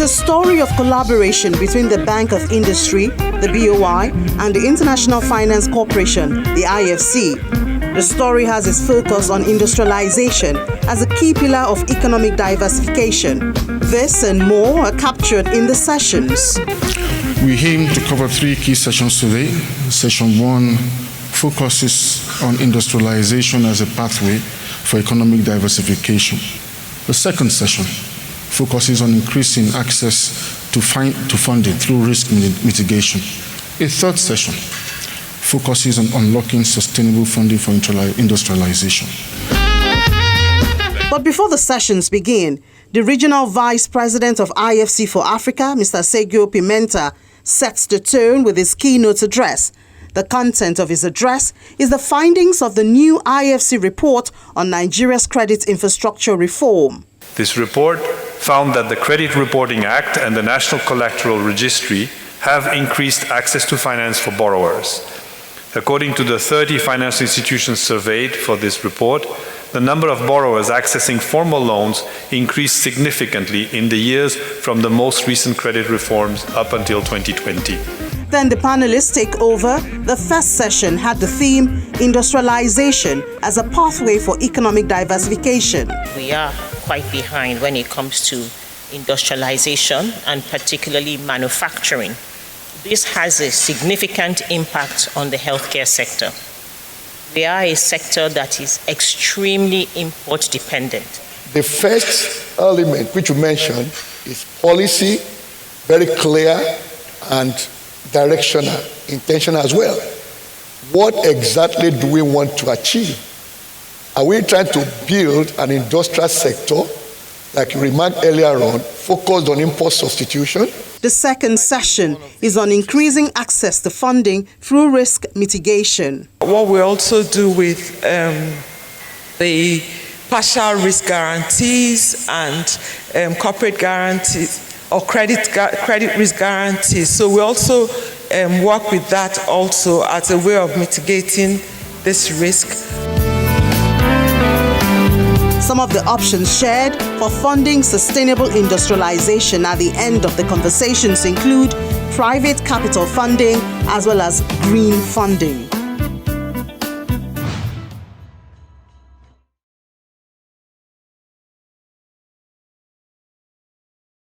It's a story of collaboration between the Bank of Industry, the BOI, and the International Finance Corporation, the IFC. The story has its focus on industrialization as a key pillar of economic diversification. This and more are captured in the sessions. We aim to cover 3 key sessions today. Session 1 focuses on industrialization as a pathway for economic diversification. The second session focuses on increasing access to funding through risk mitigation. A third session focuses on unlocking sustainable funding for industrialization. But before the sessions begin, the Regional Vice President of IFC for Africa, Mr. Sergio Pimenta, sets the tone with his keynote address. The content of his address is the findings of the new IFC report on Nigeria's credit infrastructure reform. This report found that the Credit Reporting Act and the National Collateral Registry have increased access to finance for borrowers. According to the 30 financial institutions surveyed for this report, the number of borrowers accessing formal loans increased significantly in the years from the most recent credit reforms up until 2020. Then the panelists take over. The first session had the theme Industrialization as a pathway for economic diversification. We are quite behind when it comes to industrialization and particularly manufacturing. This has a significant impact on the healthcare sector. We are a sector that is extremely import dependent. The first element which you mentioned is policy, very clear and directional, intentional as well. What exactly do we want to achieve? Are we trying to build an industrial sector, like you remarked earlier on, focused on import substitution? The second session is on increasing access to funding through risk mitigation. What we also do with the partial risk guarantees and corporate guarantees or credit risk guarantees. So we also work with that also as a way of mitigating this risk. Some of the options shared for funding sustainable industrialization at the end of the conversations include private capital funding as well as green funding.